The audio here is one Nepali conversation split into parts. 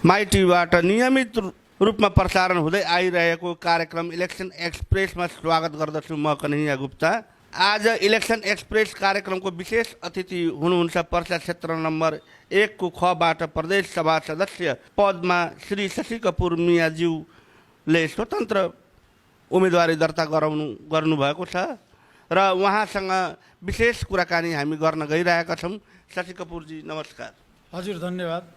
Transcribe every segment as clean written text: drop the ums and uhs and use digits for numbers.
माई टिभीबाट नियमित रूपमा प्रसारण हुँदै आइरहेको कार्यक्रम इलेक्सन एक्सप्रेसमा स्वागत गर्दछु म कन्हैया गुप्ता। आज इलेक्सन एक्सप्रेस कार्यक्रमको विशेष अतिथि हुनुहुन्छ पर्सा क्षेत्र नम्बर 1 को खबाट प्रदेश सभा सदस्य पदमा श्री शशि कपूर मियाज्यूले स्वतन्त्र उम्मेदवारी दर्ता गर्नुभएको छ र उहाँसँग विशेष कुराकानी हामी गर्न गइरहेका छौँ। शशि कपूरजी नमस्कार। हजुर धन्यवाद।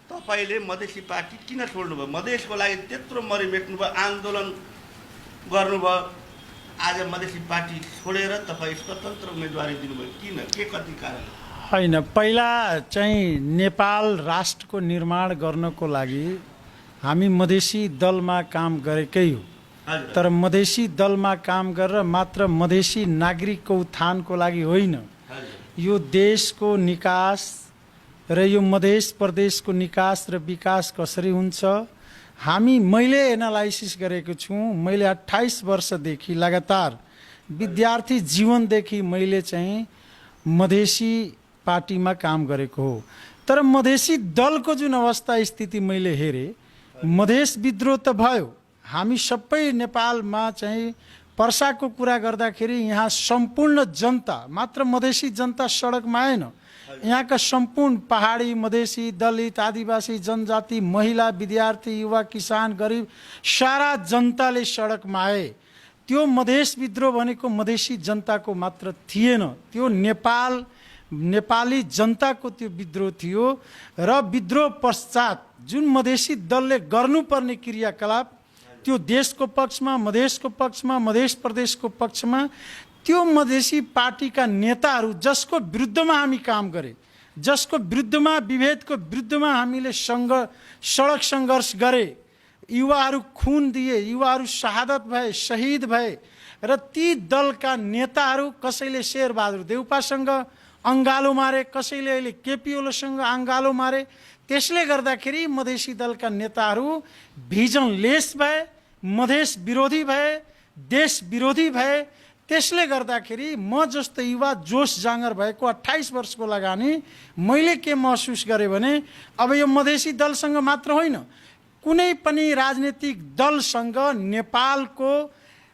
तपाईले मधेसी पार्टी किन छोड्नुभयो? मधेसको लागि त्यत्रो मरिमेट्नुभयो, आन्दोलन गर्नुभयो, आज मधेसी पार्टी छोडेर तपाईँ स्वतन्त्र उम्मेदवारी दिनुभयो, किन? के कति कारण? होइन, पहिला चाहिँ नेपाल राष्ट्रको निर्माण गर्नको लागि हामी मधेसी दलमा काम गरेकै हो, तर मधेसी दलमा काम गरेर मात्र मधेसी नागरिकको उत्थानको लागि होइन, यो देशको निकास र यो मधेस प्रदेशको निकास र विकास कसरी हुन्छ मैले एनालाइसिस गरेको छु। मैले 28 वर्षदेखि लगातार विद्यार्थी जीवनदेखि मैले चाहिँ मधेसी पार्टीमा काम गरेको हो, तर मधेसी दलको जुन अवस्था स्थिति मैले हेरेँ, मधेस विद्रोह त भयो, हामी सबै नेपालमा चाहिँ पर्साको कुरा गर्दाखेरि यहाँ सम्पूर्ण जनता, मात्र मधेसी जनता सडकमा आएन, यहाँका सम्पूर्ण पहाडी, मधेसी, दलित, आदिवासी, जनजाति, महिला, विद्यार्थी, युवा, किसान, गरिब सारा जनताले सडकमा आए। त्यो मधेस विद्रोह भनेको मधेसी जनताको मात्र थिएन, त्यो नेपाली जनताको त्यो विद्रोह थियो। र विद्रोह पश्चात जुन मधेसी दलले गर्नुपर्ने क्रियाकलाप त्यो देशको पक्षमा, मधेसको पक्षमा, मधेस प्रदेशको पक्षमा, त्यो मधेसी पार्टीका नेताहरू जसको विरुद्धमा हामी काम गरे, जसको विरुद्धमा, विभेदको विरुद्धमा हामीले सडक सङ्घर्ष गरे, युवाहरू खुन दिए, युवाहरू शहादत भए, शहीद भए, र ती दलका नेताहरू कसैले शेरबहादुर देउपासँग अङ्गालो मारे, कसैले अहिले केपी ओलीसँग अङ्गालो मारे। त्यसले गर्दाखेरि मधेसी दलका नेताहरू भिजनलेस भए, मधेस विरोधी भए, देश विरोधी भए। त्यसले गर्दाखेरि म जस्तो युवा जोस जाँगर भएको 28 वर्षको लगानी मैले के महसुस गरेँ भने अब यो मधेसी दलसँग मात्र होइन, कुनै पनि राजनीतिक दलसँग नेपालको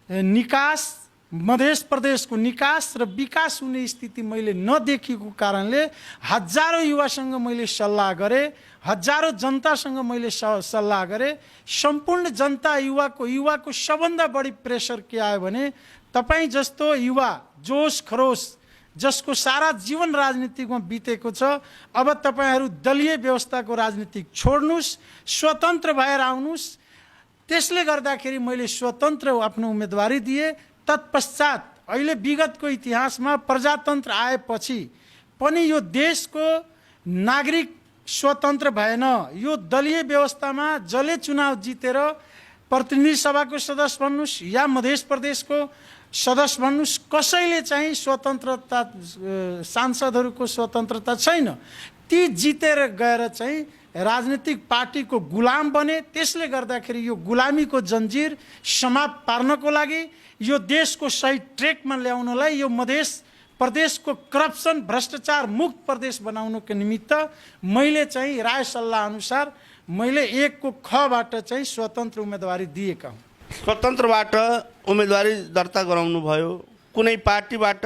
निकास, मधेस प्रदेशको निकास र विकास हुने स्थिति मैले नदेखेको कारणले हजारौँ युवासँग मैले सल्लाह गरेँ, हजारौँ जनतासँग मैले सल्लाह गरेँ। सम्पूर्ण जनता, युवाको सबभन्दा बढी प्रेसर के आयो भने तपाईँ जस्तो युवा जोस खरोस जसको सारा जीवन राजनीतिमा बितेको छ, अब तपाईँहरू दलीय व्यवस्थाको राजनीति छोड्नुहोस्, स्वतन्त्र भएर आउनुहोस्। त्यसले गर्दाखेरि मैले स्वतन्त्र आफ्नो उम्मेदवारी दिएँ। तत्पश्चात अहिले विगतको इतिहासमा प्रजातन्त्र आएपछि पनि यो देशको नागरिक स्वतन्त्र भएन। यो दलीय व्यवस्थामा जसले चुनाव जितेर प्रतिनिधि सभाको सदस्य बन्नुहोस् या मधेस प्रदेशको सदस्य बन्नुहोस्, कसैले चाहिँ स्वतन्त्रता, सांसदहरूको स्वतन्त्रता छैन। ती जितेर गएर चाहिँ राजनीतिक पार्टीको गुलाम बने। त्यसले गर्दाखेरि यो गुलामीको जन्जिर समाप्त पार्नको लागि, यो देशको सही ट्र्याकमा ल्याउनलाई, यो मधेस प्रदेशको करप्सन भ्रष्टाचार मुक्त प्रदेश बनाउनको निमित्त मैले चाहिँ राय सल्लाह अनुसार मैले 1 को खबाट चाहिँ स्वतन्त्र उम्मेदवारी दिएका हुँ। स्वतन्त्रबाट उम्मेदवारी दर्ता गराउनु भयो, कुनै पार्टीबाट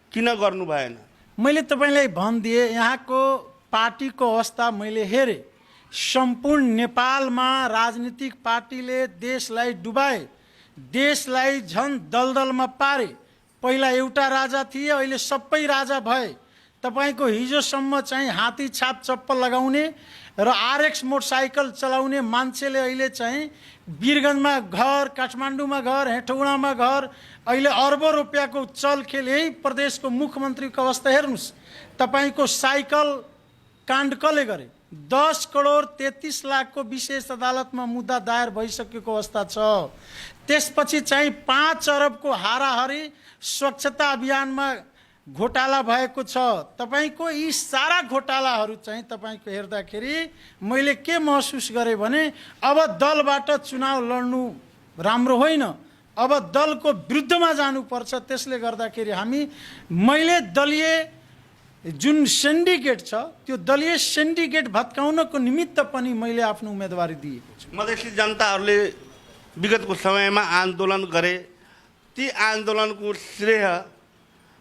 किन गर्नु भएन? मैले तपाईँलाई भनिदिएँ, यहाँको पार्टीको अवस्था मैले हेरेँ। सम्पूर्ण नेपालमा राजनीतिक पार्टीले देशलाई डुबाए, देशलाई झन् दलदलमा पारे। पहिला एउटा राजा थिए, अहिले सबै राजा भए। तपाईँको हिजोसम्म चाहिँ हात्ती छाप चप्पल लगाउने र आरएक्स मोटरसाइकल चलाउने मान्छेले अहिले चाहिँ वीरगन्जमा घर, काठमाडौँमा घर, हेटौडामा घर, अहिले अरबौँ रुपियाँको चलखेल। यही प्रदेशको मुख्यमन्त्रीको अवस्था हेर्नुहोस्। तपाईँको साइकल काण्ड कसले गरे? 10 करोड 33 लाखको विशेष अदालतमा मुद्दा दायर भइसकेको अवस्था छ। त्यसपछि चाहिँ 5 अरबको हाराहारी स्वच्छता अभियानमा घोटाला भएको छ। तपाईँको यी सारा घोटालाहरू चाहिँ तपाईँको हेर्दाखेरि मैले के महसुस गरेँ भने अब दलबाट चुनाव लड्नु राम्रो होइन, अब दलको विरुद्धमा जानुपर्छ। त्यसले गर्दाखेरि मैले दलीय जुन सिन्डिकेट छ त्यो दलीय सिन्डिकेट भत्काउनको निमित्त पनि मैले आफ्नो उम्मेदवारी दिएको छु। मधेसी जनताहरूले विगतको समयमा आन्दोलन गरे, ती आन्दोलनको श्रेय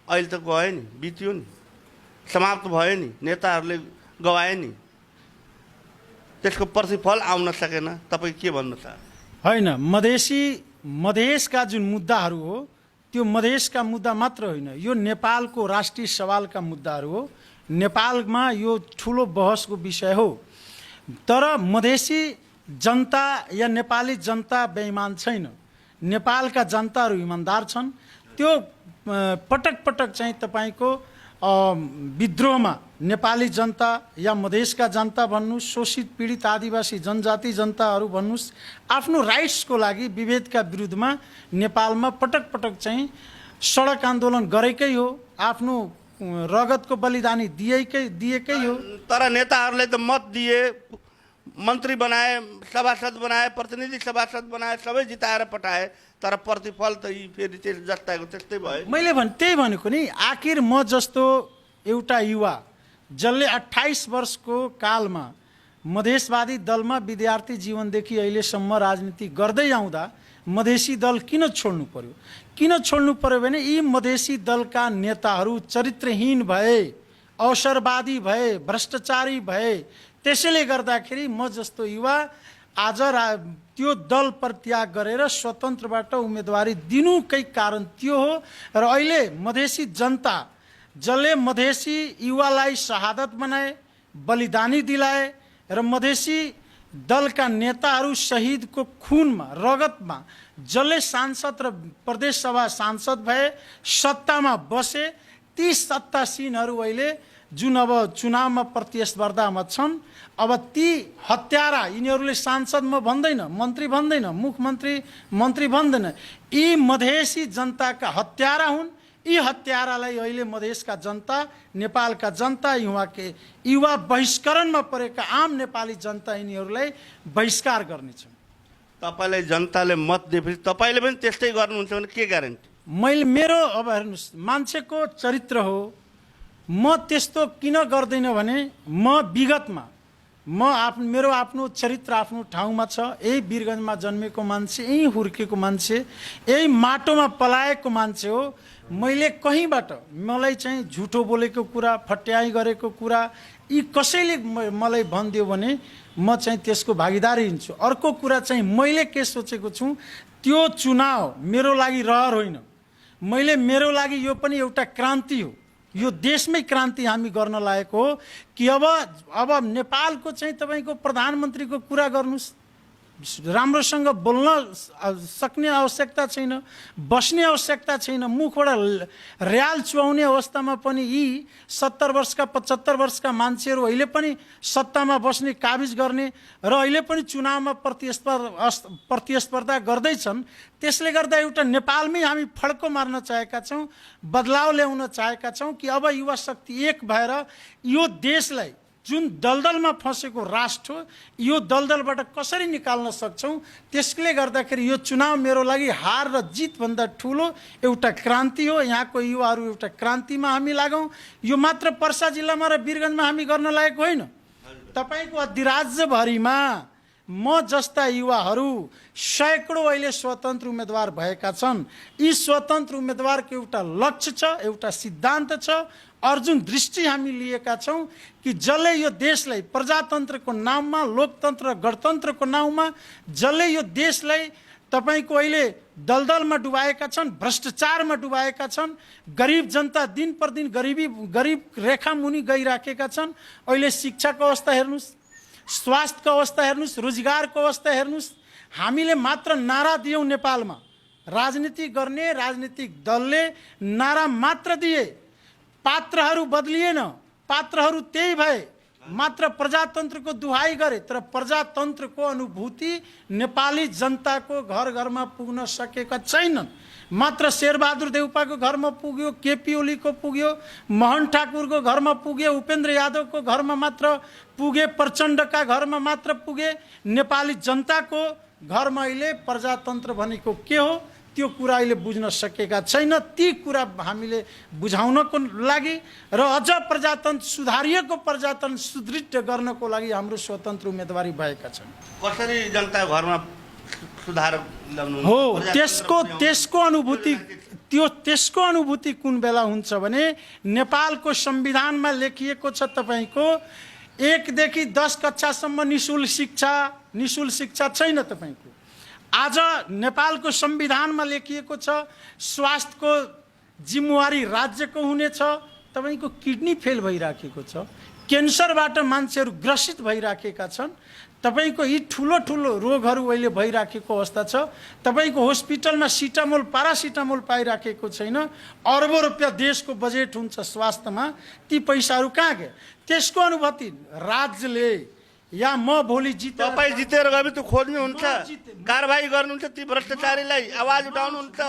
अहिले त गयो नि, बित्यो नि, समाप्त भयो नि, नेताहरूले गवाए नि, त्यसको प्रतिफल आउन सकेन। तपाईँ के भन्नु छ? होइन, मधेसका जुन मुद्दाहरू हो त्यो मधेसका मुद्दा मात्र होइन, यो नेपालको राष्ट्रिय सवालका मुद्दाहरू हो। नेपालमा यो ठुलो बहसको विषय हो। तर मधेसी जनता या नेपाली जनता बेइमान छैन, नेपालका जनताहरू इमान्दार छन्। त्यो पटक पटक चाहिँ तपाईँको विद्रोहमा नेपाली जनता या मधेसका जनता भन्नुहोस्, शोषित पीडित आदिवासी जनजाति जनताहरू भन्नुहोस्, आफ्नो राइट्सको लागि विभेदका विरुद्धमा नेपालमा पटक पटक चाहिँ सडक आन्दोलन गरेकै हो, आफ्नो रगतको बलिदानी दिएकै हो। तर नेताहरूले त मत दिए, मन्त्री बनाए, सभासद बनाए, प्रतिनिधि सभासद बनाए, सबै जिताएर पठाए, तर प्रतिफल त यी फेरि जस्ताको त्यस्तै भयो। मैले त्यही भनेको नि, आखिर म जस्तो एउटा युवा जसले 28 वर्षको कालमा मधेसवादी दलमा विद्यार्थी जीवनदेखि अहिलेसम्म राजनीति गर्दै आउँदा मधेसी दल किन छोड्नु पर्यो? किन छोड्नु पर्यो भने यी मधेसी दलका नेताहरू चरित्रहीन भए, अवसरवादी भए, भ्रष्टाचारी भए। त्यसैले गर्दाखेरि म जस्तो युवा आज त्यो दल परित्याग गरेर स्वतन्त्रबाट उम्मेदवारी दिनुकै कारण त्यो हो। र अहिले मधेसी जनता जसले मधेसी युवालाई शहादत बनाए, बलिदानी दिलाए र मधेसी दलका नेताहरू शहीदको खुनमा, रगतमा जसले सांसद र प्रदेशसभा सांसद भए, सत्तामा बसे, ती सत्तासीनहरू अहिले जुन अब चुनावमा प्रतिस्पर्धामा छन्, अब ती हत्यारा, यिनीहरूले सांसद म भन्दैन, मन्त्री भन्दैन, मुख्यमन्त्री मन्त्री भन्दैन, यी मधेसी जनताका हत्यारा हुन्। यी हत्यारालाई अहिले मधेसका जनता, नेपालका जनता, युवा बहिष्करणमा परेका आम नेपाली जनता यिनीहरूलाई बहिष्कार गर्नेछन्। तपाईँलाई जनताले मत दिएपछि तपाईँले पनि त्यस्तै गर्नुहुन्छ भने के ग्यारेन्टी? मेरो अब हेर्नुहोस्, मान्छेको चरित्र हो। म त्यस्तो किन गर्दैन भने म विगतमा मेरो आफ्नो चरित्र आफ्नो ठाउँमा छ। यही वीरगञ्जमा जन्मेको मान्छे, यही हुर्केको मान्छे, यही माटोमा पलाएको मान्छे हो। मैले कहीँबाट मलाई चाहिँ झुटो बोलेको कुरा, फट्याइ गरेको कुरा यी कसैले मलाई भनिदियो भने म चाहिँ त्यसको भागीदारी हुन्छु। अर्को कुरा चाहिँ मैले के सोचेको छु, त्यो चुनाव मेरो लागि रहर होइन, मेरो लागि यो पनि एउटा क्रान्ति हो। यो देशमै क्रान्ति हामी गर्न लागेको हो कि अब नेपालको चाहिँ तपाईँको प्रधानमन्त्रीको कुरा गर्नुहोस्, राम्रोसँग बोल्न सक्ने आवश्यकता छैन, बस्ने आवश्यकता छैन, मुखबाट र्याल चुहाउने अवस्थामा पनि यी 70 वर्षका 75 वर्षका मान्छेहरू अहिले पनि सत्तामा बस्ने काबिज गर्ने र अहिले पनि चुनावमा प्रतिस्पर्धा गर्दैछन्। त्यसले गर्दा एउटा नेपालमै हामी फड्को मार्न चाहेका छौँ, बदलाव ल्याउन चाहेका छौँ कि अब युवा शक्ति एक भएर यो देशलाई जुन दलदलमा फँसेको राष्ट्र हो, यो दलदलबाट कसरी निकाल्न सक्छौँ। त्यसले गर्दाखेरि यो चुनाव मेरो लागि हार र जितभन्दा ठुलो एउटा क्रान्ति हो। यहाँको युवाहरू एउटा क्रान्तिमा हामी लागौँ। यो मात्र पर्सा जिल्लामा र वीरगञ्जमा हामी गर्न लागेको होइन, तपाईँको अधिराज्यभरिमा म जस्ता युवाहरू सैकडौँ अहिले स्वतन्त्र उम्मेदवार भएका छन्। यी स्वतन्त्र उम्मेदवारको एउटा लक्ष्य छ, एउटा सिद्धान्त छ, अर्जुन दृष्टि हामी लिएका छौँ कि जसले यो देशलाई प्रजातन्त्रको नाममा, लोकतन्त्र गणतन्त्रको नाममा जसले यो देशलाई तपाईँको अहिले दलदलमा डुबाएका छन्, भ्रष्टाचारमा डुबाएका छन्, गरिब जनता दिन प्रतिदिन गरिब रेखा मुनि गइराखेका छन्। अहिले शिक्षाको अवस्था हेर्नुहोस्, स्वास्थ्यको अवस्था हेर्नुहोस्, रोजगारको अवस्था हेर्नुहोस्। हामीले मात्र नारा दियौँ नेपालमा, राजनीति गर्ने राजनीतिक दलले नारा मात्र दिए, पात्रहरू बदलिएन, पात्रहरू त्यही भए, मात्र प्रजातन्त्रको दुहाई गरे, तर प्रजातन्त्रको अनुभूति नेपाली जनताको घर घरमा पुग्न सकेका छैनन्। मात्र शेरबहादुर देउपाको घरमा पुग्यो, केपी ओलीको पुग्यो, मोहन ठाकुरको घरमा पुग्यो, उपेन्द्र यादवको घरमा मात्र पुगे, प्रचण्डका घरमा मात्र पुगे। नेपाली जनताको घरमा अहिले प्रजातन्त्र भनेको के हो त्यो कुरा अहिले बुझ्न सकेका छैन। ती कुरा हामीले बुझाउनको लागि र अझ प्रजातन्त्र सुधारिएको प्रजातन्त्र सुदृढ गर्नको लागि हाम्रो स्वतन्त्र उम्मेदवारी भएका छन्। कसरी जनता घरमा सुधार ल्याउनु हो त्यसको अनुभूति कुन बेला हुन्छ भने नेपालको संविधानमा लेखिएको छ तपाईको 1 देखि 10 कक्षासम्म निशुल्क शिक्षा छैन तपाईको। आज नेपालको संविधानमा लेखिएको छ स्वास्थ्यको जिम्मेवारी राज्यको हुनेछ। तपाईको किडनी फेल भइराखेको छ, क्यान्सरबाट मान्छेहरू ग्रसित भइराखेका छन्। तपाईको यी ठुलो रोगहरू अहिले भइराखेको अवस्था छ। तपाईको हस्पिटलमा सिटामोल पारासिटामोल पाइराखेको छैन। अरबौं रुपैयाँ देशको बजेट हुन्छ स्वास्थ्यमा, ती पैसाहरू कहाँ गए? त्यसको अनुभूति राज्यले या म भोलि तपाईँ जितेर गए त खोज्नुहुन्छ, कारबाही गर्नुहुन्छ, ती भ्रष्टाचारीलाई आवाज उठाउनुहुन्छ।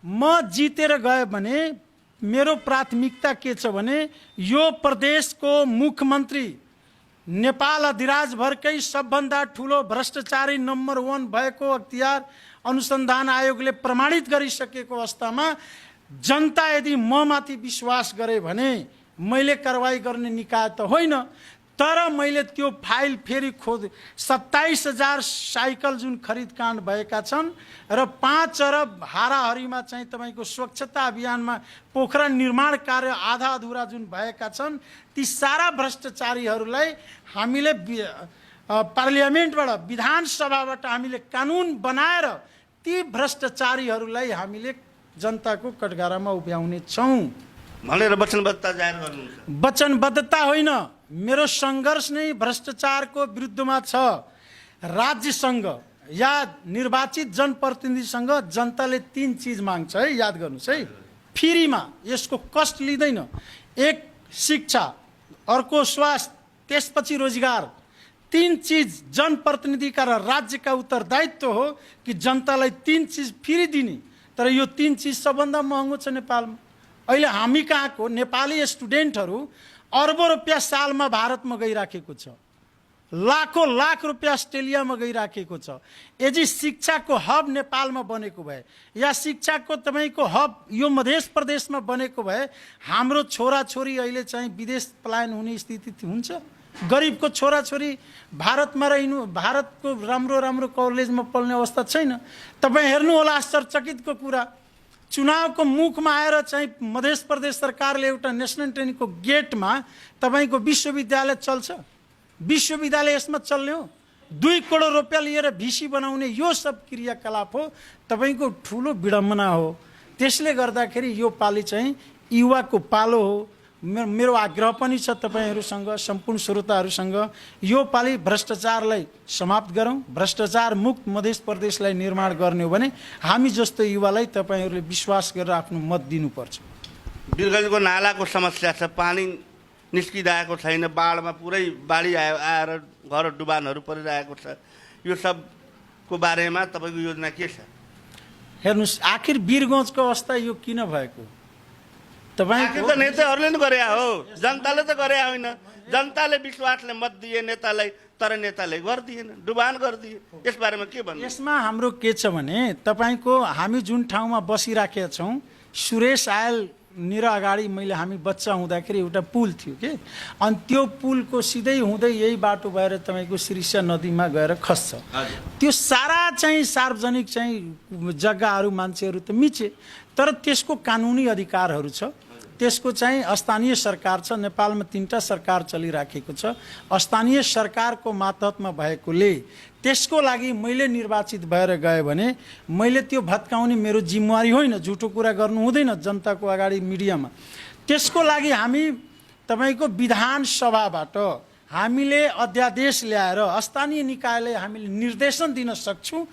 म जितेर गए भने मेरो प्राथमिकता के छ भने यो प्रदेशको मुख्यमन्त्री नेपाल अधिराजभरकै सबभन्दा ठुलो भ्रष्टाचारी नम्बर 1 भएको अख्तियार अनुसन्धान आयोगले प्रमाणित गरिसकेको अवस्थामा जनता यदि म माथि विश्वास गरे भने मैले कारबाही गर्ने निकाय त होइन, तर मैले त्यो फाइल फेरि 27,000 साइकल जुन खरिदकाण्ड भएका छन् र 5 अरब हाराहारीमा चाहिँ तपाईको स्वच्छता अभियानमा पोखरा निर्माण कार्य आधा अधुरा जुन भएका छन्, ती सारा भ्रष्टाचारीहरूलाई हामीले पार्लियामेन्टबाट विधानसभाबाट हामीले कानुन बनाएर ती भ्रष्टाचारीहरूलाई हामीले जनताको कठघरामा उभ्याउने छौँ भनेर वचनबद्धता जाहेर गर्नुहुन्छ। वचनबद्धता होइन, मेरो सङ्घर्ष नै भ्रष्टाचारको विरुद्धमा छ। राज्यसँग या निर्वाचित जनप्रतिनिधिसँग जनताले 3 चिज माग्छ है, याद गर्नुहोस् है। फ्रीमा यसको कष्ट लिँदैन। 1 शिक्षा, अर्को स्वास्थ्य, त्यसपछि रोजगार। 3 चिज जनप्रतिनिधिका र राज्यका उत्तरदायित्व हो कि जनतालाई 3 चिज फ्री दिने। तर यो 3 चिज सबभन्दा महँगो छ नेपालमा। अहिले हामी कहाँको नेपाली स्टुडेन्टहरू अरबौं रुपैयाँ सालमा भारतमा गइराखेको छ, लाखौं लाख रुपैयाँ अस्ट्रेलियामा गइराखेको छ। यदि शिक्षाको हब नेपालमा बनेको भए या शिक्षाको तपाईको हब यो मध्य प्रदेशमा बनेको भए हाम्रो छोराछोरी अहिले चाहिँ विदेश पलायन हुने स्थिति हुन्छ। गरिबको छोराछोरी भारतमा रहनु, भारतको राम्रो कलेजमा पढ्ने अवस्था छैन। तपाईँ हेर्नु होला आश्चर्यचकितको कुरा, चुनावको मुखमा आएर चाहिँ मध्य प्रदेश सरकारले एउटा नेसनल ट्रेनिङको गेटमा तपाईको विश्वविद्यालय चल्छ। विश्वविद्यालय यसमा चल्ने हो? 2 करोड रुपैयाँ लिएर भिसी बनाउने यो सब क्रियाकलाप हो, तपाईको ठुलो विडम्बना हो। त्यसले गर्दाखेरि यो पालि चाहिँ युवाको पालो हो। मेरो आग्रह पनि छ तपाईहरुसँग, सम्पूर्ण श्रोताहरुसँग, यो पालि भ्रष्टाचारलाई समाप्त गरौँ, भ्रष्टाचार मुक्त मध्य प्रदेशलाई निर्माण गर्ने हो भने हामी जस्तो युवालाई तपाईहरुले विश्वास गरेर आफ्नो मत दिनुपर्छ। वीरगञ्जको नालाको समस्या छ, पानी निस्किरहेको छैन, बाढमा पुरै बाढी आएर घर डुबानहरू परिरहेको छ। यो सबको बारेमा तपाईको योजना के छ? हेर्नुस्, आखिर वीरगञ्जको अवस्था यो किन भएको? आखिर त नेताहरूले नै गरे हो, जनताले त गरे होइन। जनताले विश्वासले मत दिए नेतालाई, तर नेताले गर्दिएन, डुबान गर्दिए। यस बारेमा के भन्नु? यसमा हाम्रो के छ भने तपाईको हामी जुन ठाउँमा बसिराखेका छौँ, सुरेश आयल निर अगाडि हामी बच्चा हुँदाखेरि एउटा पुल थियो के, अनि त्यो पुलको सिधै हुँदै यही बाटो भएर तपाईको सिरिसा नदीमा गएर खस्छ। त्यो सारा चाहिँ सार्वजनिक चाहिँ जग्गाहरू मान्छेहरू त मिचे, तर त्यसको कानुनी अधिकारहरू छ। त्यसको चाहिँ स्थानीय सरकार छ, नेपालमा 3टा सरकार चलिराखेको छ। स्थानीय सरकारको मातहतमा भएकोले त्यसको लागि मैले निर्वाचित भएर गए भने मैले त्यो भत्काउने मेरो जिम्मेवारी होइन। झुटो कुरा गर्नु हुँदैन जनताको अगाडि मिडियामा। त्यसको लागि हामी तपाईको विधानसभाबाट हामीले अध्यादेश ल्याएर स्थानीय निकायले हामीले निर्देशन दिन सक्छौँ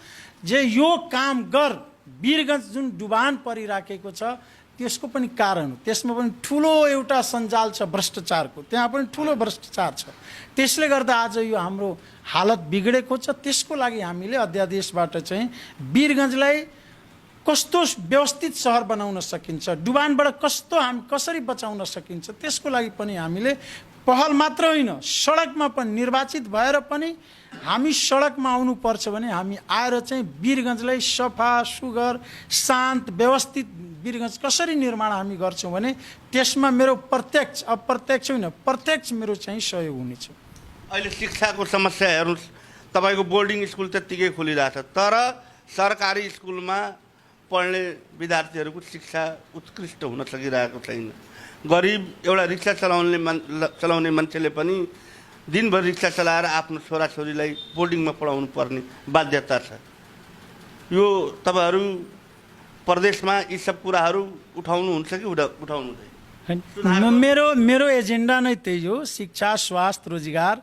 जे यो काम गर। वीरगञ्ज जुन डुबान परिराखेको छ त्यसको पनि कारण हो, त्यसमा पनि ठुलो एउटा सञ्जाल छ भ्रष्टाचारको, त्यहाँ पनि ठुलो भ्रष्टाचार छ। त्यसले गर्दा आज यो हाम्रो हालत बिगडेको छ। त्यसको लागि हामीले अध्यादेशबाट चाहिँ वीरगञ्जलाई कस्तो व्यवस्थित सहर बनाउन सकिन्छ, डुबानबाट कसरी बचाउन सकिन्छ, त्यसको लागि पनि हामीले पहल मात्र होइन सडकमा पनि निर्वाचित भएर पनि हामी सडकमा आउनुपर्छ भने हामी आएर चाहिँ वीरगञ्जलाई सफा सुग्घर शान्त व्यवस्थित वीरगञ्ज कसरी निर्माण हामी गर्छौँ भने त्यसमा मेरो प्रत्यक्ष अप्रत्यक्ष होइन प्रत्यक्ष मेरो चाहिँ सहयोग हुनेछ। अहिले शिक्षाको समस्या हेर्नुहोस्, तपाईँको बोर्डिङ स्कुल त्यत्तिकै खोलिरहेछ, तर सरकारी स्कुलमा पढ्ने विद्यार्थीहरूको शिक्षा उत्कृष्ट हुन सकिरहेको छैन। गरिब एउटा रिक्सा चलाउने मान्छेले पनि दिनभर रिक्सा चलाएर आफ्नो छोराछोरीलाई बोर्डिङमा पढाउनु पर्ने बाध्यता छ। यो तपाईँहरू प्रदेशमा यी सब कुराहरू उठाउनुहुन्छ कि उठाउनु हुँदैन? मेरो एजेन्डा नै त्यही हो, शिक्षा स्वास्थ्य रोजगार।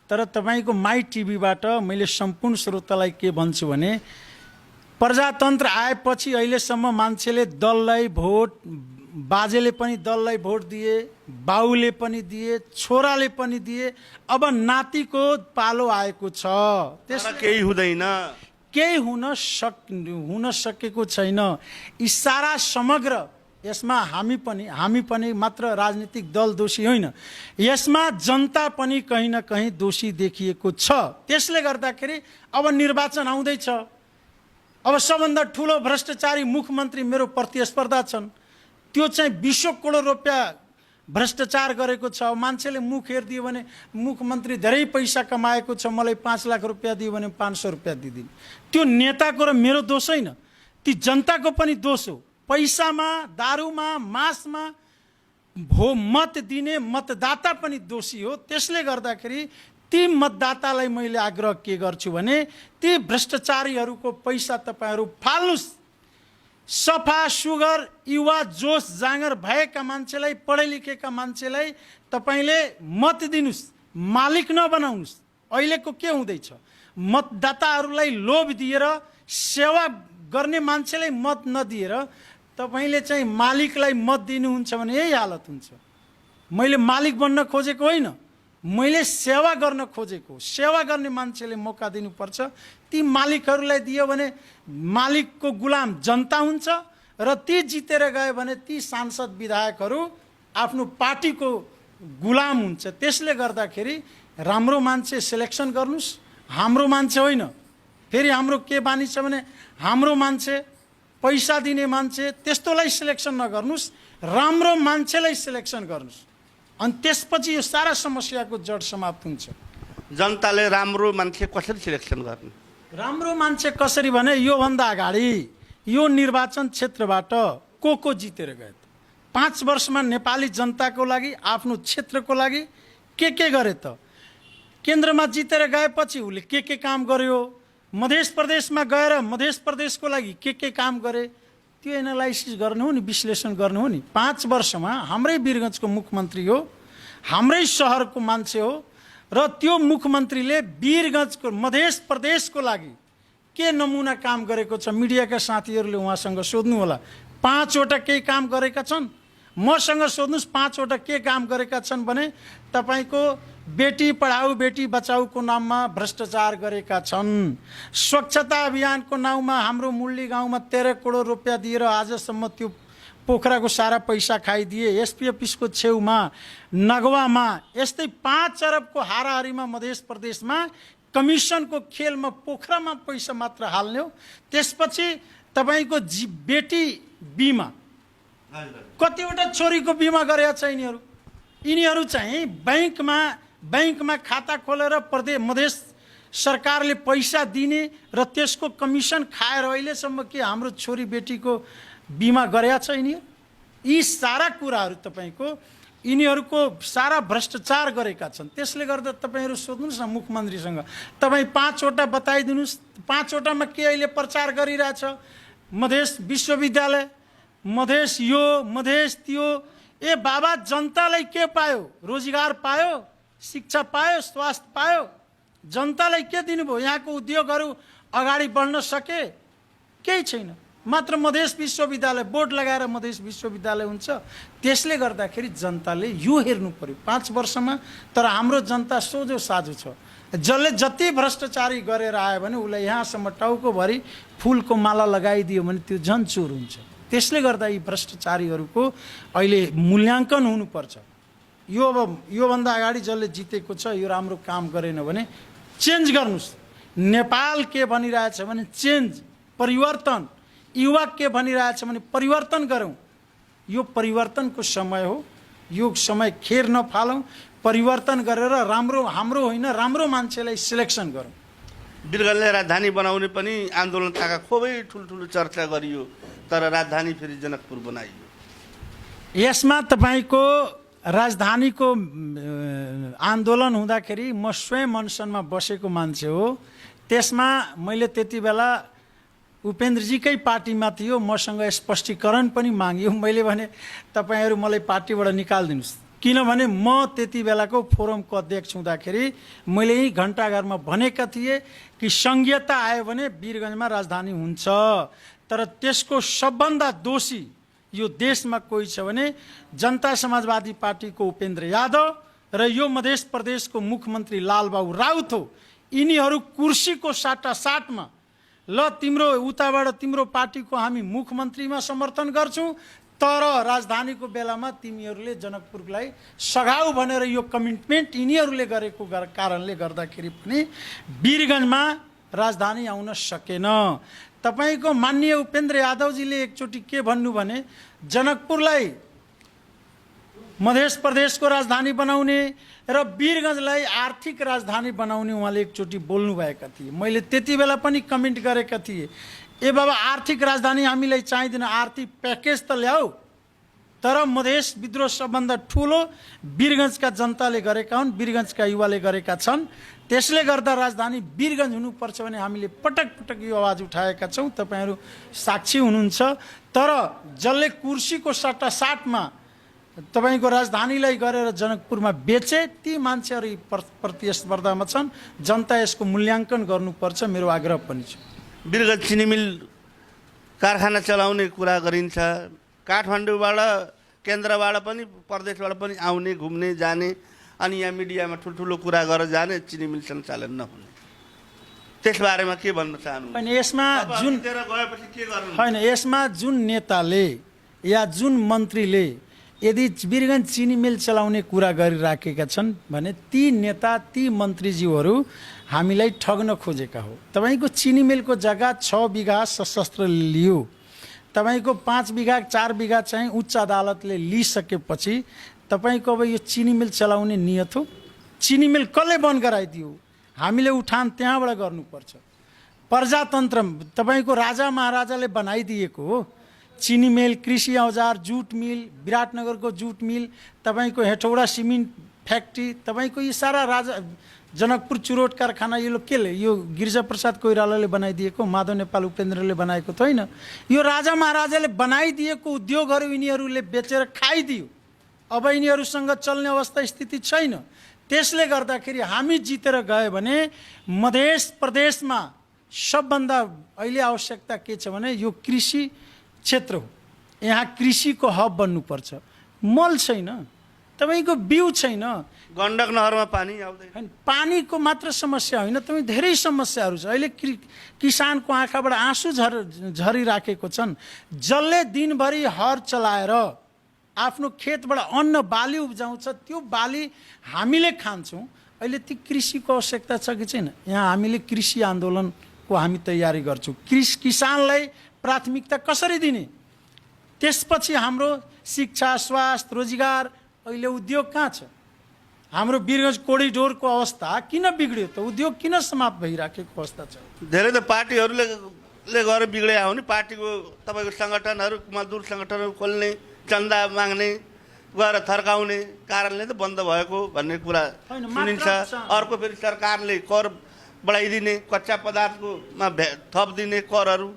तर तपाईँको माई टिभीबाट मैले सम्पूर्ण श्रोतालाई के भन्छु भने प्रजातन्त्र आएपछि अहिलेसम्म मान्छेले दललाई भोट, बाजेले पनि दललाई भोट दिए, बाउले पनि दिए, छोराले पनि दिए, अब नातिको पालो आएको छ। त्यसमा केही हुँदैन, केही हुन सकेको छैन। इसारा समग्र यसमा हामी पनि मात्र राजनीतिक दल दोषी होइन, यसमा जनता पनि कहीँ न कहीँ दोषी देखिएको छ। त्यसले गर्दाखेरि अब निर्वाचन आउँदैछ, अब सबभन्दा ठुलो भ्रष्टाचारी मुख्यमन्त्री मेरो प्रतिस्पर्धा छन्, त्यो चाहिँ 20 करोड रुपियाँ भ्रष्टाचार गरेको छ। मान्छेले मुख हेरिदियो भने मुख्यमन्त्री धेरै पैसा कमाएको छ, मलाई 5 लाख रुपियाँ दियो भने 500 रुपियाँ दिदिन्। त्यो नेताको र मेरो दोष होइन, ती जनताको पनि दोष हो। पैसामा, दारूमा, मासमा मत दिने मतदाता पनि दोषी हो। त्यसले गर्दाखेरि ती मतदातालाई मैले आग्रह के गर्छु भने ती भ्रष्टाचारीहरूको पैसा तपाईँहरू फाल्नुहोस्। सफा सुग्घर युवा जोस जाँगर भएका मान्छेलाई, पढे लेखेका मान्छेलाई तपाईँले मत दिनुहोस्, मालिक नबनाउनुहोस्। अहिलेको के हुँदैछ, मतदाताहरूलाई लोभ दिएर सेवा गर्ने मान्छेलाई मत नदिएर तपाईँले चाहिँ मालिकलाई मत दिनुहुन्छ भने यही हालत हुन्छ। मैले मालिक बन्न खोजेको होइन, मैले सेवा गर्न खोजेको। सेवा गर्ने मान्छेले मौका दिनुपर्छ। ती मालिकहरूलाई दियो भने मालिकको गुलाम जनता हुन्छ र ती जितेर गयो भने ती सांसद विधायकहरू आफ्नो पार्टीको गुलाम हुन्छ। त्यसले गर्दाखेरि राम्रो मान्छे सिलेक्सन गर्नुहोस्, हाम्रो मान्छे होइन। फेरि हाम्रो के बानी छ भने हाम्रो मान्छे, पैसा दिने मान्छे त्यस्तोलाई सिलेक्सन नगर्नुहोस्, राम्रो मान्छेलाई सिलेक्सन गर्नुहोस्, अनि त्यसपछि यो सारा समस्याको जड समाप्त हुन्छ। जनताले राम्रो मान्छे कसरी सिलेक्सन गर्ने? राम्रो मान्छे कसरी भने योभन्दा अगाडि यो निर्वाचन क्षेत्रबाट को जितेर गए? 5 वर्षमा नेपाली जनताको लागि, आफ्नो क्षेत्रको लागि के गरे त? केन्द्रमा जितेर गएपछि उसले के काम गर्यो, मध्य प्रदेशमा गएर मध्य प्रदेशको लागि के काम गरे, त्यो एनालाइसिस गर्नु हो नि, विश्लेषण गर्नु हो नि। 5 वर्षमा हाम्रै वीरगञ्जको मुख्यमन्त्री हो, हाम्रै सहरको मान्छे हो र त्यो मुख्यमन्त्रीले वीरगञ्जको मध्य प्रदेशको लागि के नमुना काम गरेको छ मिडियाका साथीहरूले उहाँसँग सोध्नु होला। 5 वटा केही काम गरेका छन्, मसँग सोध्नुहोस् 5 वटा के काम गरेका छन् भने तपाईको बेटी पढाऊ बेटी बचाऊको नाममा भ्रष्टाचार गरेका छन्। स्वच्छता अभियानको नाउँमा हाम्रो मुरली गाउँमा 13 करोड रुपियाँ दिएर आजसम्म त्यो पोखराको सारा पैसा खाइदिए। एसपी अफिसको छेउमा नगवामा यस्तै 5 अरबको हाराहारीमा मध्य प्रदेशमा कमिसनको खेलमा पोखरामा पैसा मात्र हाल्ने हो। त्यसपछि तपाईको बेटी बिमा कतिवटा छोरीको बिमा गरेका छ यिनीहरू चाहिँ बैंकमा खाता खोलेर मध्य सरकारले पैसा दिने र त्यसको कमिसन खाएर अहिलेसम्म के हाम्रो छोरी बेटीको बिमा गरेका छ यी सारा कुराहरू तपाईको यिनीहरूको सारा भ्रष्टाचार गरेका छन्। त्यसले गर्दा तपाईहरु सोध्नुस् न मुख्यमन्त्रीसँग, तपाई 5 वटा बताइदिनुस्, 5 वटामा के अहिले प्रचार गरिरहेछ? मधेस विश्वविद्यालय, मधेस यो मधेस त्यो। ए बाबा, जनतालाई के पायो? रोजगार पायो, शिक्षा पायो, स्वास्थ्य पायो? जनतालाई के दिनुभयो? यहाँको उद्योगहरू अगाडि बढ्न सके? केही छैन। मात्र मधेस विश्वविद्यालय बोर्ड लगाएर मधेस विश्वविद्यालय हुन्छ। त्यसले गर्दाखेरि जनताले यो हेर्नु पर्यो 5 वर्षमा। तर हाम्रो जनता सोझो साझो छ, जसले जति भ्रष्टाचारी गरेर आयो भने उसलाई यहाँसम्म टाउकोभरि फुलको माला लगाइदियो भने त्यो झन् चोर हुन्छ। त्यसले गर्दा यी भ्रष्टाचारीहरूको अहिले मूल्याङ्कन हुनुपर्छ। यो अब योभन्दा अगाडि जसले जितेको छ यो राम्रो काम गरेन भने चेन्ज गर्नुहोस्। नेपाल के भनिरहेछ भने चेन्ज, परिवर्तन। युवा के भनिरहेछ भने परिवर्तन गरौँ। यो परिवर्तनको समय हो, यो समय खेर नफालौँ। परिवर्तन गरेर राम्रो, हाम्रो होइन राम्रो मान्छेलाई सिलेक्सन गरौँ। वीरगन्जले राजधानी बनाउने पनि आन्दोलनका खुबै ठुल्ठुलो चर्चा गरियो, तर राजधानी फेरि जनकपुर बनाइयो। यसमा तपाईँको राजधानीको आन्दोलन हुँदाखेरि म स्वयं अनसनमा बसेको मान्छे हो। त्यसमा मैले त्यति बेला उपेन्द्रजीकै पार्टीमा थियो, मसँग स्पष्टीकरण पनि माग्यो। मैले भने तपाईँहरू मलाई पार्टीबाट निकालिदिनुहोस्, किनभने म त्यति बेलाको फोरमको अध्यक्ष हुँदाखेरि मैले यही घण्टाघरमा भनेका थिएँ कि सङ्घीयता आयो भने वीरगन्जमा राजधानी हुन्छ। तर त्यसको सबभन्दा दोषी यो देशमा कोही छ भने जनता समाजवादी पार्टीको उपेन्द्र यादव र यो मध्य प्रदेशको मुख्यमन्त्री लालबाबु राउत हो। यिनीहरू कुर्सीको साटासाटमा ल तिम्रो उताबाट तिम्रो पार्टीको हामी मुख्यमन्त्रीमा समर्थन गर्छौँ, तर राजधानीको बेलामा तिमीहरूले जनकपुरलाई सघाउ भनेर यो कमिटमेन्ट यिनीहरूले गरेको कारणले गर्दाखेरि पनि वीरगन्जमा राजधानी आउन सकेन। तपाईको माननीय उपेन्द्र यादवजीले एकचोटि के भन्नु भने जनकपुरलाई मध्य प्रदेशको राजधानी बनाउने र वीरगन्जलाई आर्थिक राजधानी बनाउने उहाँले एकचोटि बोल्नु भएका थिए। मैले त्यति बेला पनि कमेन्ट गरेका थिएँ, ए बाबा आर्थिक राजधानी हामीलाई चाहिँदैन, आर्थिक प्याकेज त ल्याऊ। तर मधेस विद्रोह सबभन्दा ठुलो वीरगन्जका जनताले गरेका हुन्, वीरगन्जका युवाले गरेका छन्। त्यसले गर्दा राजधानी वीरगन्ज हुनुपर्छ भने हामीले पटक पटक यो आवाज उठाएका छौँ, तपाईँहरू साक्षी हुनुहुन्छ। तर जसले कुर्सीको सट्टासाटमा तपाईँको राजधानीलाई गरेर जनकपुरमा बेचे ती मान्छेहरू प्रतिस्पर्धामा छन्। जनता यसको मूल्याङ्कन गर्नुपर्छ, मेरो आग्रह पनि छ। वीरगन्ज चिनी मिल कारखाना चलाउने कुरा गरिन्छ, काठमाडौँबाट केन्द्रबाट पनि प्रदेशबाट पनि आउने घुम्ने जाने, अनि यहाँ मिडियामा ठुल्ठुलो कुरा गरेर जाने, चिनी मिल सञ्चालन नहुने, त्यसबारेमा के भन्न चाहनुहुन्छ? होइन यसमा जुन गएपछि के गर्नु? होइन यसमा जुन नेताले या जुन मन्त्रीले यदि वीरगन्ज चिनी मिल चलाउने कुरा गरिराखेका छन् भने ती नेता ती मन्त्रीज्यूहरू हामीलाई ठग्न खोजेका हो। तपाईँको चिनी मिलको जग्गा 6 बिघा सशस्त्र लियो, तपाईँको 5 बिघा 4 बिघा चाहिँ उच्च अदालतले लिइसकेपछि तपाईँको अब यो चिनी मिल चलाउने नियत हो। चिनी मिल कसले बन्द गराइदियो? हामीले उठान त्यहाँबाट गर्नुपर्छ। प्रजातन्त्र तपाईँको राजा महाराजाले बनाइदिएको हो। चिनी मिल, कृषि औजार, जुट मिल, विराटनगरको जुट मिल, तपाईँको हेटौडा सिमेन्ट फ्याक्ट्री, तपाईँको यी सारा राजा जनकपुर चुरोट कारखाना यो केले यो गिरिजाप्रसाद कोइरालाले बनाइदिएको, माधव नेपाल उपेन्द्रले बनाएको त होइन। यो राजा महाराजाले बनाइदिएको उद्योगहरू यिनीहरूले बेचेर खाइदियो। अब यिनीहरूसँग चल्ने अवस्था स्थिति छैन। त्यसले गर्दाखेरि हामी जितेर गयो भने मध्य प्रदेशमा सबभन्दा अहिले आवश्यकता के छ भने यो कृषि क्षेत्र हो। यहाँ कृषिको हब बन्नुपर्छ। मल छैन, तपाईँको बिउ छैन, गण्डक नहरमा पानी आउँदैन। पानीको मात्र समस्या होइन, तपाईँ धेरै समस्याहरू छ। अहिले किसानको आँखाबाट आँसु झरिराखेको छन्। जसले दिनभरि हर चलाएर आफ्नो खेतबाट अन्न बाली उब्जाउँछ, त्यो बाली हामीले खान्छौँ। अहिले ती कृषिको आवश्यकता छ कि छैन? यहाँ हामीले कृषि आन्दोलनको हामी तयारी गर्छौँ। किसानलाई प्राथमिकता कसरी दिने, त्यसपछि हाम्रो शिक्षा, स्वास्थ्य, रोजगार, अहिले उद्योग कहाँ छ? हाम्रो वीरगन्ज कोरिडोरको अवस्था किन बिग्रियो त? उद्योग किन समाप्त भइराखेको अवस्था छ? धेरै त पार्टीहरूले गएर बिग्रे हो नि। पार्टीको तपाईँको सङ्गठनहरू, मजदुर सङ्गठनहरू खोल्ने, चन्दा माग्ने, गएर थर्काउने कारणले त बन्द भएको भन्ने कुरा सुनिन्छ। अर्को फेरि सरकारले कर बढाइदिने, कच्चा पदार्थकोमा थप दिने करहरू,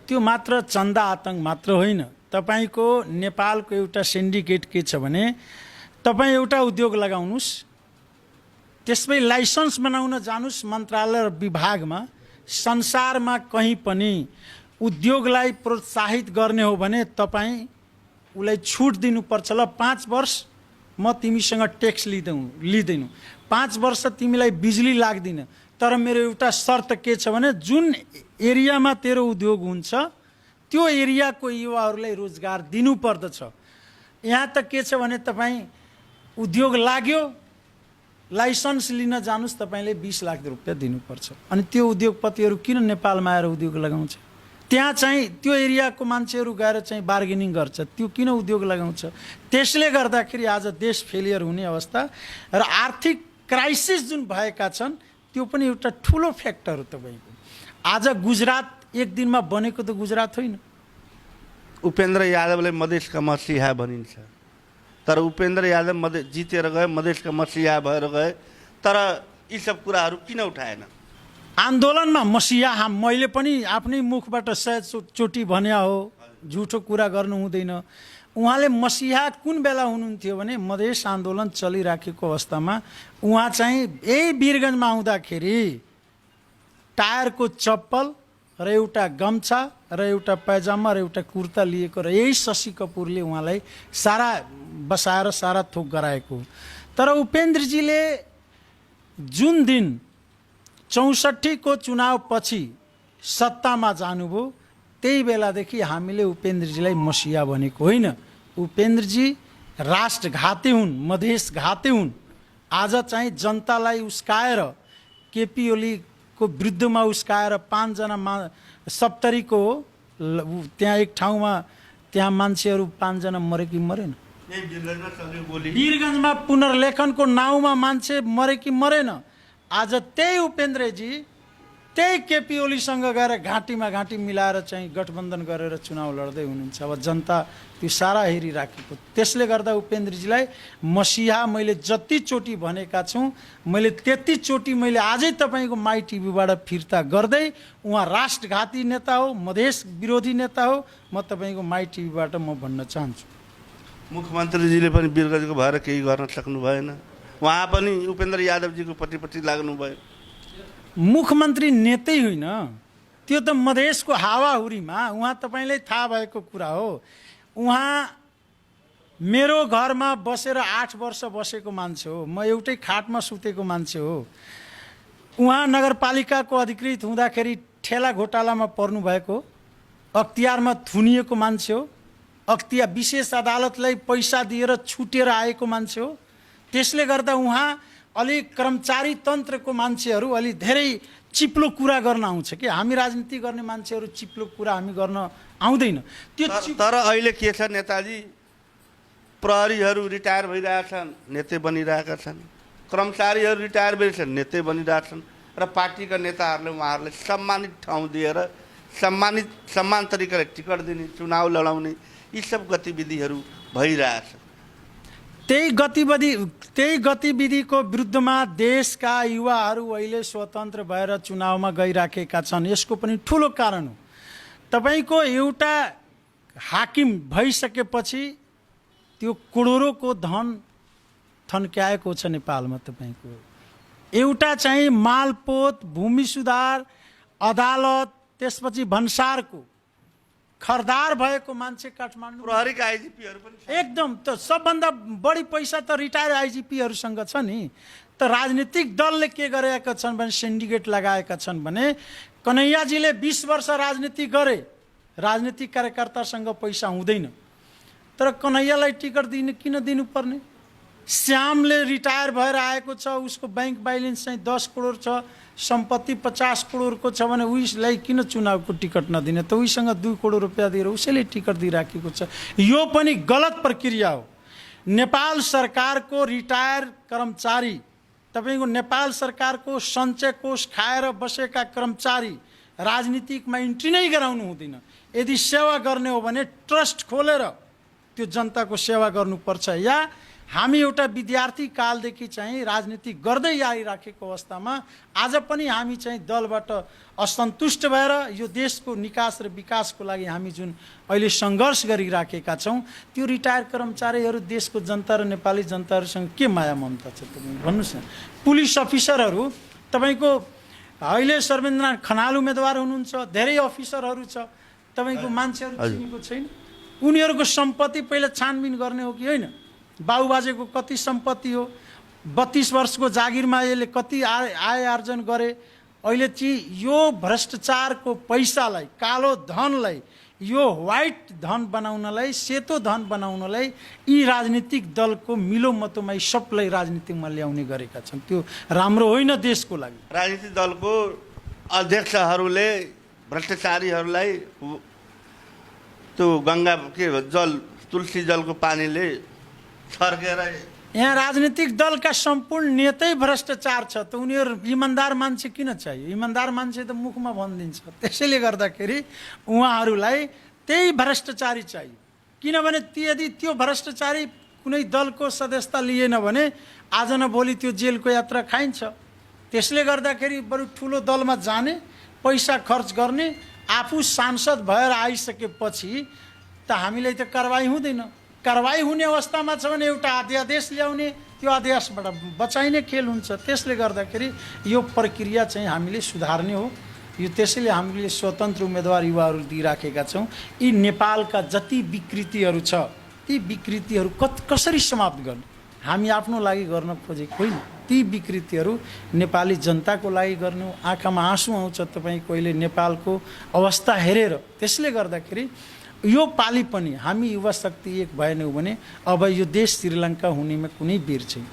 त्यो मात्र चन्दा आतङ्क मात्र होइन। तपाईँको नेपालको एउटा सिन्डिकेट के छ भने तपाईँ एउटा उद्योग लगाउनुहोस्, त्यसमै लाइसेन्स बनाउन जानुहोस् मन्त्रालय र विभागमा, संसारमा कहीँ पनि उद्योगलाई प्रोत्साहित गर्ने हो भने तपाईँ उसलाई छुट दिनुपर्छ। ल 5 वर्ष म तिमीसँग ट्याक्स लिँदैनौँ, 5 वर्ष तिमीलाई बिजुली लाग्दिन, तर मेरो एउटा शर्त के छ भने जुन एरियामा तेरो उद्योग हुन्छ त्यो एरियाको युवाहरूलाई रोजगार दिनुपर्दछ। यहाँ त के छ भने तपाईँ उद्योग लाग्यो, लाइसेन्स लिन जानुस्, तपाईँले 20 लाख रुपियाँ दिनुपर्छ। अनि त्यो उद्योगपतिहरू किन नेपालमा आएर उद्योग लगाउँछ? त्यहाँ चाहिँ त्यो एरियाको मान्छेहरू गएर चाहिँ बार्गेनिङ गर्छ, त्यो किन उद्योग लगाउँछ? त्यसले गर्दाखेरि आज देश फेलियर हुने अवस्था र आर्थिक क्राइसिस जुन भएका छन् त्यो पनि एउटा ठुलो फ्याक्टर हो तपाईँको। आज गुजरात एक दिनमा बनेको त गुजरात होइन। उपेन्द्र यादवलाई मधेसका मसिहा भनिन्छ, तर उपेन्द्र यादव जितेर गए, मधेसका मसिहा भएर गए, तर यी सब कुराहरू किन उठाएन? आन्दोलनमा मसिहा मैले पनि आफ्नै मुखबाट 100 चोटि भने हो, झुठो कुरा गर्नु हुँदैन। उहाँले मसिहा कुन बेला हुनुहुन्थ्यो भने मधेस आन्दोलन चलिराखेको अवस्थामा उहाँ चाहिँ यही वीरगन्जमा आउँदाखेरि टायरको चप्पल र एउटा गम्छा र एउटा पाइजामा र एउटा कुर्ता लिएको र यही शशि कपुरले उहाँलाई सारा बसाएर सारा थोक गराएको। तर उपेन्द्रजीले जुन दिन 64 को चुनाव पछि सत्तामा जानुभयो त्यही बेलादेखि हामीले उपेन्द्रजीलाई मसिहा भनेको होइन। उपेन्द्रजी राष्ट्रघाती हुन्, मधेसघाती हुन्। आज चाहिँ जनतालाई उस्काएर केपी ओलीको विरुद्धमा उस्काएर 5 जना 70 को त्यहाँ एक ठाउँमा त्यहाँ मान्छेहरू 5 जना मरे कि मरेन? वीरगन्जमा पुनर्लेखनको नाउँमा मान्छे मरे कि मरेन? आज त्यही उपेन्द्रजी त्यही केपी ओलीसँग गएर घाँटीमा घाँटी मिलाएर चाहिँ गठबन्धन गरेर चुनाव लड्दै हुनुहुन्छ। अब जनता त्यो सारा हेरिराखेको। त्यसले गर्दा उपेन्द्रजीलाई मसिहा मैले जतिचोटि भनेका छु, मैले त्यतिचोटि मैले आजै तपाईँको माई टिभीबाट फिर्ता गर्दै, उहाँ राष्ट्रघाती नेता हो, मधेस विरोधी नेता हो, म तपाईँको माई टिभीबाट म भन्न चाहन्छु। मुख्यमन्त्रीजीले पनि वीरगन्जको भएर केही गर्न सक्नु भएन, उहाँ पनि उपेन्द्र यादवजीको पट्टि लाग्नुभयो। मुख्यमन्त्री नेतै होइन, त्यो त मधेसको हावाहुरीमा उहाँ तपाईँलाई थाहा भएको कुरा हो। उहाँ मेरो घरमा बसेर 8 वर्ष बसेको मान्छे हो, म एउटै खाटमा सुतेको मान्छे हो। उहाँ नगरपालिकाको अधिकृत हुँदाखेरि ठेला घोटालामा पर्नु भएको, अख्तियारमा थुनिएको मान्छे हो, अख्तियार विशेष अदालतलाई पैसा दिएर छुटेर आएको मान्छे हो। त्यसले गर्दा उहाँ अलि कर्मचारी तन्त्रको मान्छेहरू अलि धेरै चिप्लो कुरा गर्न आउँछ कि हामी राजनीति गर्ने मान्छेहरू चिप्लो कुरा हामी गर्न आउँदैन त्यो। तर अहिले के छ नेताजी, प्रहरीहरू रिटायर भइरहेछन्, नेतै बनिरहेका छन्, कर्मचारीहरू रिटायर भइरहेछन्, नेतै बनिरहेछन्, र पार्टीका नेताहरूले उहाँहरूलाई सम्मानित ठाउँ दिएर सम्मान तरिकाले टिकट दिने, चुनाव लडाउने, यी सब गतिविधिहरू भइरहेछ। त्यही गतिविधिको विरुद्धमा देशका युवाहरू अहिले स्वतन्त्र भएर चुनावमा गइराखेका छन्। यसको पनि ठुलो कारण हो, तपाईको एउटा हाकिम भइसकेपछि त्यो करोडौँको धन थन्क्याएको छ नेपालमा। तपाईको एउटा चाहिँ मालपोत, भूमि सुधार, अदालत, त्यसपछि भन्सारको खरदार भएको मान्छे काठमाडौँ। प्रहरीका आइजिपीहरू पनि एकदम त सबभन्दा बढी पैसा त रिटायर आइजिपीहरूसँग छ नि। त राजनीतिक दलले के गरेका छन् भने सिन्डिकेट लगाएका छन् भने कन्हैयाजीले 20 वर्ष राजनीति गरे, राजनीतिक कार्यकर्तासँग पैसा हुँदैन, तर कन्हैयालाई टिकट दिने किन दिनुपर्ने? श्यामले रिटायर भएर आएको छ, उसको बैंक बैलेन्स चाहिँ 10 करोड छ, सम्पत्ति 50 करोडको छ भने उसलाई किन चुनावको टिकट नदिने? त उहीसँग 2 करोड रुपियाँ दिएर उसैले टिकट दिइराखेको छ। यो पनि गलत प्रक्रिया हो। नेपाल सरकारको रिटायर कर्मचारी, तपाईको नेपाल सरकारको सञ्चय कोष खाएर बसेका कर्मचारी राजनीतिकमा इन्ट्री नै गराउनु हुँदैन। यदि सेवा गर्ने हो भने ट्रस्ट खोलेर त्यो जनताको सेवा गर्नुपर्छ। या हामी एउटा विद्यार्थी कालदेखि चाहिँ राजनीति गर्दै आइराखेको अवस्थामा आज पनि हामी चाहिँ दलबाट असन्तुष्ट भएर यो देशको निकास र विकासको लागि हामी जुन अहिले सङ्घर्ष गरिराखेका छौँ, त्यो रिटायर कर्मचारीहरू देशको जनता र नेपाली जनताहरूसँग के माया ममता छ तपाईँ भन्नुहोस् न। पुलिस अफिसरहरू तपाईँको अहिले सर्वेन्द्रनाथ खनाल उम्मेदवार हुनुहुन्छ, धेरै अफिसरहरू छ, तपाईँको मान्छेहरू चिनेको छैन। उनीहरूको सम्पत्ति पहिला छानबिन गर्ने हो कि होइन? बाबुबाजेको कति सम्पत्ति हो, 32 वर्षको जागिरमा यसले कति आय आर्जन गरे, अहिले चाहिँ यो भ्रष्टाचारको पैसालाई, कालो धनलाई, यो व्हाइट धन बनाउनलाई, सेतो धन बनाउनलाई यी राजनीतिक दलको मिलोमतोमा सबलाई राजनीतिमा ल्याउने गरेका छन्। त्यो राम्रो होइन देशको लागि। राजनीतिक दलको अध्यक्षहरूले भ्रष्टाचारीहरूलाई त्यो गङ्गा के जल, तुलसी जलको पानीले छर्केर यहाँ राजनीतिक दलका सम्पूर्ण नेतै भ्रष्टाचार छ त उनीहरू इमान्दार मान्छे किन चाहियो? इमान्दार मान्छे त मुखमा भनिदिन्छ। त्यसैले गर्दाखेरि उहाँहरूलाई त्यही भ्रष्टाचारी चाहियो। किनभने यदि त्यो भ्रष्टाचारी कुनै दलको सदस्यता लिएन भने आज न भोलि त्यो जेलको यात्रा खाइन्छ। त्यसले गर्दाखेरि बरु ठुलो दलमा जाने, पैसा खर्च गर्ने, आफू सांसद भएर आइसकेपछि त हामीलाई त कारवाही हुँदैन। कारवाही हुने अवस्थामा छ भने एउटा अध्यादेश ल्याउने, त्यो अध्यादेशबाट बचाइने खेल हुन्छ। त्यसले गर्दाखेरि यो प्रक्रिया चाहिँ हामीले सुधार्ने हो। यो त्यसैले हामीले स्वतन्त्र उम्मेदवार युवाहरू दिइराखेका छौँ। यी नेपालका जति विकृतिहरू छ ती विकृतिहरू कसरी समाप्त गर्ने? हामी आफ्नो लागि गर्न खोजेको होइन। ती विकृतिहरू नेपाली जनताको लागि गर्ने हो। आँखामा आँसु आउँछ तपाईँको अहिले नेपालको अवस्था हेरेर। त्यसले गर्दाखेरि यो पालि पनि हामी युवा शक्ति एक भएनौँ भने अब यो देश श्रीलङ्का हुनेमा कुनै बेर छैन।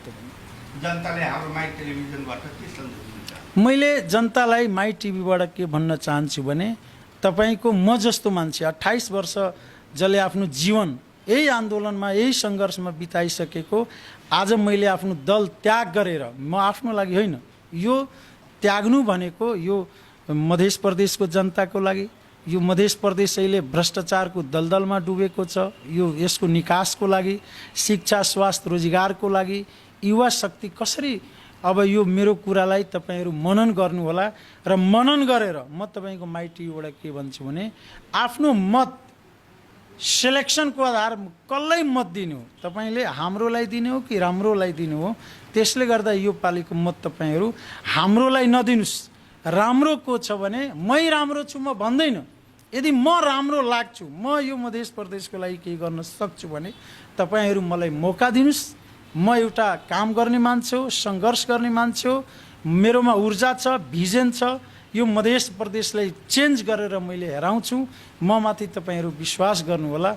जनताले हाम्रो माई टेलिभिजनबाट के सन्देश दिन्छ? मैले जनतालाई माई टिभीबाट के भन्न चाहन्छु भने तपाईँको म जस्तो मान्छे 28 वर्ष जसले आफ्नो जीवन यही आन्दोलनमा, यही सङ्घर्षमा बिताइसकेको, आज मैले आफ्नो दल त्याग गरेर, म आफ्नो लागि होइन, यो त्याग्नु भनेको यो मध्य प्रदेशको जनताको लागि, यो मध्य प्रदेश अहिले भ्रष्टाचारको दलदलमा डुबेको छ, यो यसको निकासको लागि, शिक्षा, स्वास्थ्य, रोजगारको लागि युवा शक्ति कसरी अब यो मेरो कुरालाई तपाईँहरू मनन गर्नुहोला। र मनन गरेर म तपाईँको माई टिभीबाट के भन्छु भने आफ्नो मत सेलेक्सनको आधार कसलाई मत दिनु हो, तपाईँले हाम्रोलाई दिने हो कि राम्रोलाई दिनु हो। त्यसले गर्दा यो पालिको मत तपाईँहरू हाम्रोलाई नदिनुहोस्। राम्रो को छ भने मै राम्रो छु म भन्दैन। यदि म राम्रो लाग्छु, म यो मध्य प्रदेशको लागि केही गर्न सक्छु भने तपाईँहरू मलाई मौका दिनुहोस्। म एउटा काम गर्ने मान्छे हो, सङ्घर्ष गर्ने मान्छे हो, मेरोमा ऊर्जा छ, भिजन छ। यो मध्य प्रदेशलाई चेन्ज गरेर मैले हेराउँछु। म माथि तपाईँहरू विश्वास गर्नुहोला।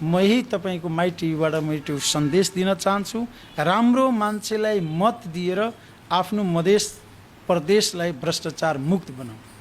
म यही तपाईँको माई टिभीबाट मैले त्यो सन्देश दिन चाहन्छु। राम्रो मान्छेलाई मत दिएर आफ्नो मध्य प्रदेशलाई भ्रष्टाचार मुक्त बनाऊ।